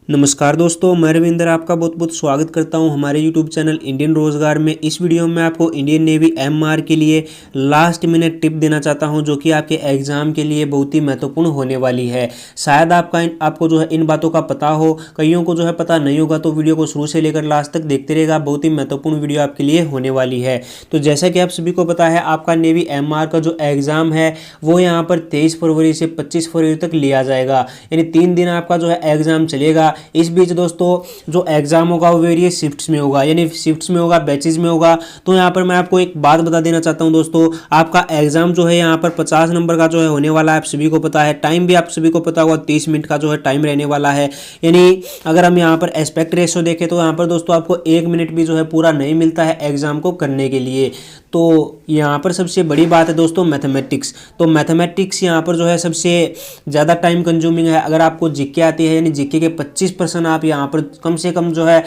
नमस्कार दोस्तों, मैं रविंद्र आपका बहुत बहुत स्वागत करता हूं हमारे यूट्यूब चैनल इंडियन रोजगार में। इस वीडियो में आपको इंडियन नेवी एमआर के लिए लास्ट मिनट टिप देना चाहता हूं जो कि आपके एग्जाम के लिए बहुत ही महत्वपूर्ण होने वाली है। शायद आपको जो है इन बातों का पता हो, कईयों को जो है पता नहीं होगा, तो वीडियो को शुरू से लेकर लास्ट तक देखते रहेगा। बहुत ही महत्वपूर्ण वीडियो आपके लिए होने वाली है। तो जैसा कि आप सभी को पता है, आपका नेवी एमआर का जो एग्जाम है वो यहाँ पर 23 फरवरी से 25 फरवरी तक लिया जाएगा, यानी 3 दिन आपका जो है एग्जाम चलेगा। इस बीच दोस्तों जो एग्जाम होगा वो वेरियस शिफ्ट्स में होगा, यानी शिफ्ट्स में होगा, बैचेज में होगा। तो यहाँ पर मैं आपको एक बात बता देना चाहता हूँ दोस्तों, आपका एग्जाम जो है यहाँ पर 50 नंबर का जो है होने वाला है। आप सभी को पता है, टाइम भी आप सभी को पता होगा, 30 मिनट का जो है टाइम रहने वाला है। यानी अगर हम यहाँ पर एस्पेक्ट रेशो देखें तो यहाँ पर दोस्तों आपको 1 मिनट भी जो है पूरा नहीं मिलता है एग्जाम को करने के लिए। तो यहाँ पर सबसे बड़ी बात है दोस्तों मैथमेटिक्स। तो मैथमेटिक्स यहाँ पर जो है सबसे ज़्यादा टाइम कंज्यूमिंग है। अगर आपको जीके आती है, यानी जीके के 25% आप यहाँ पर कम से कम जो है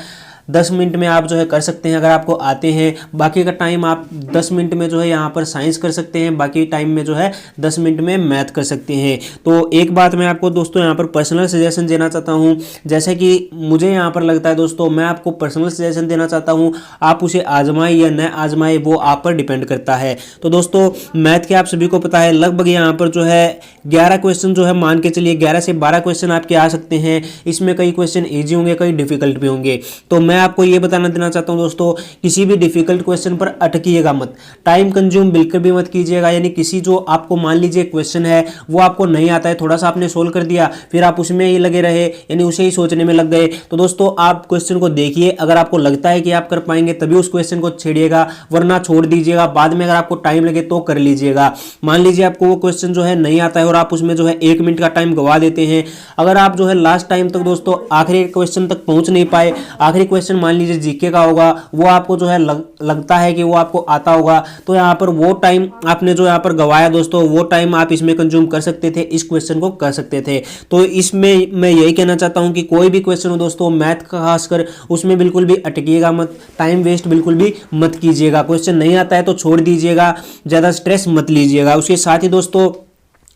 10 मिनट में आप जो है कर सकते हैं अगर आपको आते हैं। बाकी का टाइम आप 10 मिनट में जो है यहाँ पर साइंस कर सकते हैं, बाकी टाइम में जो है 10 मिनट में मैथ कर सकते हैं। तो एक बात मैं आपको दोस्तों यहाँ पर पर्सनल सजेशन देना चाहता हूँ, जैसे कि मुझे यहाँ पर लगता है दोस्तों, मैं आपको पर्सनल सजेशन देना चाहता हूँ। आप उसे आजमाएं या न आजमाएं वो आप पर डिपेंड करता है। तो दोस्तों मैथ के आप सभी को पता है, लगभग यहाँ पर जो है 11 क्वेश्चन जो है मान के चलिए 11 से 12 क्वेश्चन आपके आ सकते हैं। इसमें कई क्वेश्चन ईजी होंगे, कई डिफिकल्ट भी होंगे। तो मैं आपको ये बताना देना चाहता हूं दोस्तों, किसी भी डिफिकल्ट क्वेश्चन पर अटकिएगा मत, टाइम कंज्यूम बिल्कुल भी मत कीजिएगा। यानी किसी जो आपको मान लीजिए क्वेश्चन है वो आपको नहीं आता है, थोड़ा सा आपने सोल्व कर दिया, फिर आप उसमें ही लगे रहे, यानी उसे ही सोचने में लग गए। तो दोस्तों आप क्वेश्चन को देखिए, अगर आपको लगता है कि आप कर पाएंगे तभी उस क्वेश्चन को छेड़िएगा, वरना छोड़ दीजिएगा। बाद में अगर आपको टाइम लगे तो कर लीजिएगा। मान लीजिए आपको वो क्वेश्चन जो है नहीं आता है और आप उसमें जो है 1 मिनट का टाइम गवा देते हैं। अगर आप जो है लास्ट टाइम तक दोस्तों आखिरी क्वेश्चन तक पहुंच नहीं पाए, आखिरी क्वेश्चन मान लीजिए जीके का होगा, वो आपको जो है लगता है कि वो आपको आता होगा, तो यहाँ पर वो टाइम आपने जो यहाँ पर गवाया दोस्तों, वो टाइम आप इसमें कंज्यूम कर सकते थे, इस क्वेश्चन को कर सकते थे। तो इसमें मैं यही कहना चाहता हूं कि कोई भी क्वेश्चन हो दोस्तों, मैथ का खासकर, उसमें बिल्कुल भी अटकिएगा मत, टाइम वेस्ट बिल्कुल भी मत कीजिएगा। क्वेश्चन नहीं आता है तो छोड़ दीजिएगा, ज़्यादा स्ट्रेस मत लीजिएगा। उसके साथ ही दोस्तों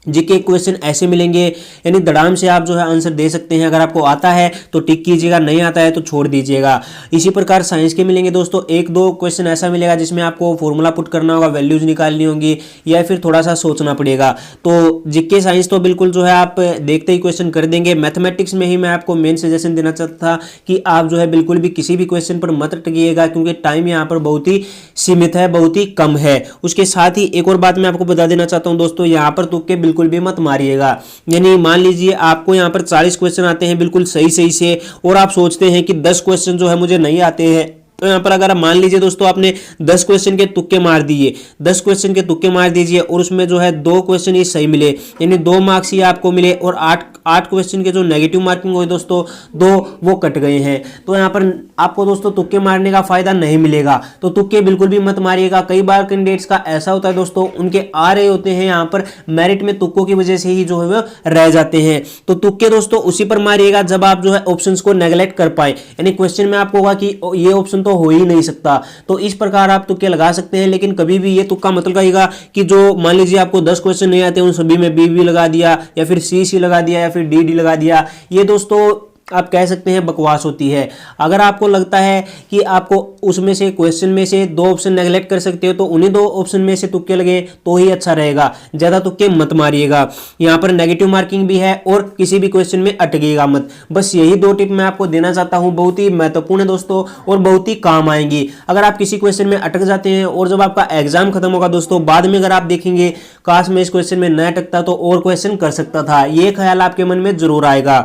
जीके क्वेश्चन ऐसे मिलेंगे, यानी धड़ाम से आप जो है आंसर दे सकते हैं। अगर आपको आता है तो टिक कीजिएगा, नहीं आता है तो छोड़ दीजिएगा। इसी प्रकार साइंस के मिलेंगे दोस्तों, 1-2 क्वेश्चन ऐसा मिलेगा जिसमें आपको फॉर्मूला पुट करना होगा, वैल्यूज निकालनी होंगी, या फिर थोड़ा सा सोचना पड़ेगा। तो जीके साइंस तो बिल्कुल जो है आप देखते ही क्वेश्चन कर देंगे। मैथमेटिक्स में ही मैं आपको मेन सजेशन देना चाहता था कि आप जो है बिल्कुल भी किसी भी क्वेश्चन पर मत अटकिएगा, क्योंकि टाइम यहाँ पर बहुत ही सीमित है, बहुत ही कम है। उसके साथ ही एक और बात मैं आपको बता देना चाहता हूँ दोस्तों, यहाँ पर तुक्के बिल्कुल भी मत मारिएगा। यानी मान लीजिए आपको यहाँ पर 40 क्वेश्चन आते हैं बिल्कुल सही सही से, और आप सोचते हैं कि 10 क्वेश्चन जो है मुझे नहीं आते हैं। तो यहाँ पर अगर मान लीजिए दोस्तों आपने 10 क्वेश्चन के तुक्के मार दिए, 10 क्वेश्चन के तुक्के मार दीजिए, और उसमें जो है 2 क्वेश्चन ही सही मिले, यानी 2 मार्क्स ही आपको मिले, और 8 क्वेश्चन के जो नेगेटिव मार्किंग हुई दोस्तों 2 वो कट गए हैं। तो यहाँ पर आपको दोस्तों तुक्के मारने का फायदा नहीं मिलेगा, तो तुक्के बिल्कुल भी मत मारिएगा। कई बार कैंडिडेट्स का ऐसा होता है दोस्तों, उनके आ रहे होते हैं यहाँ पर मेरिट में, तुक्कों की वजह से ही जो है वो रह जाते हैं। तो तुक्के दोस्तों उसी पर मारिएगा जब आप जो है ऑप्शंस को नेगलेक्ट कर पाए, यानी क्वेश्चन में आपको होगा कि ये ऑप्शन तो हो ही नहीं सकता, तो इस प्रकार आप तुक्के लगा सकते हैं। लेकिन कभी भी ये तुक्का मत लगाइएगा कि जो मान लीजिए आपको 10 क्वेश्चन नहीं आते उन सभी में बी लगा दिया, या फिर सी लगा दिया, या फिर डी लगा दिया। ये दोस्तों आप कह सकते हैं बकवास होती है। अगर आपको लगता है कि आपको उसमें से क्वेश्चन में से 2 ऑप्शन नेगलेक्ट कर सकते हो, तो उन्हीं 2 ऑप्शन में से तुक्के लगे तो ही अच्छा रहेगा, ज़्यादा तुक्के मत मारिएगा। यहाँ पर नेगेटिव मार्किंग भी है, और किसी भी क्वेश्चन में अटकिएगा मत। बस यही 2 टिप मैं आपको देना चाहता हूँ, बहुत ही महत्वपूर्ण है दोस्तों, और बहुत ही काम आएंगी। अगर आप किसी क्वेश्चन में अटक जाते हैं और जब आपका एग्जाम खत्म होगा दोस्तों, बाद में अगर आप देखेंगे काश मैं इस क्वेश्चन में न अटकता तो और क्वेश्चन कर सकता था, ये ख्याल आपके मन में जरूर आएगा।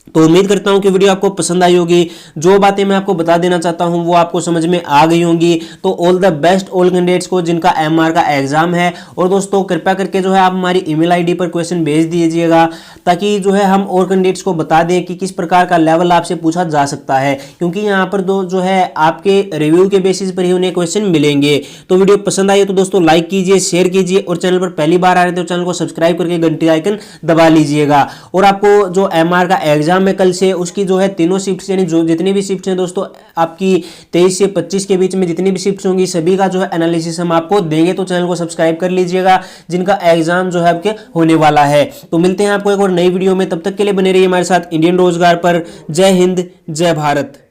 तो उम्मीद करता हूं कि वीडियो आपको पसंद आई होगी। जो बातें मैं आपको बता देना चाहता हूं वो आपको समझ में आ गई होंगी। तो all the best all candidates को जिनका एमआर का एग्जाम है। और दोस्तों कृपया करके जो है आप हमारी ईमेल आईडी पर क्वेश्चन भेज दीजिएगा, ताकि जो है हम और कैंडिडेट्स को बता दें कि किस प्रकार का लेवल आपसे पूछा जा सकता है, क्योंकि यहाँ पर जो है आपके रिव्यू के बेसिस पर ही उन्हें क्वेश्चन मिलेंगे। तो वीडियो पसंद आई तो दोस्तों लाइक कीजिए, शेयर कीजिए, और चैनल पर पहली बार आ रहे थे तो चैनल को सब्सक्राइब करके घंटी आइकन दबा लीजिएगा। और आपको जो एमआर का एग्जाम एग्जाम है कल से, उसकी जो है तीनों शिफ्ट यानी जो जितनी भी शिफ्ट हैं दोस्तों आपकी 23 से 25 के बीच में जितनी भी शिफ्ट होंगी सभी का जो है एनालिसिस हम आपको देंगे। तो चैनल को सब्सक्राइब कर लीजिएगा जिनका एग्जाम जो है आपके होने वाला है। तो मिलते हैं आपको एक और नई वीडियो में, तब तक के लिए बने रहिए हमारे साथ इंडियन रोजगार पर। जय हिंद, जय भारत।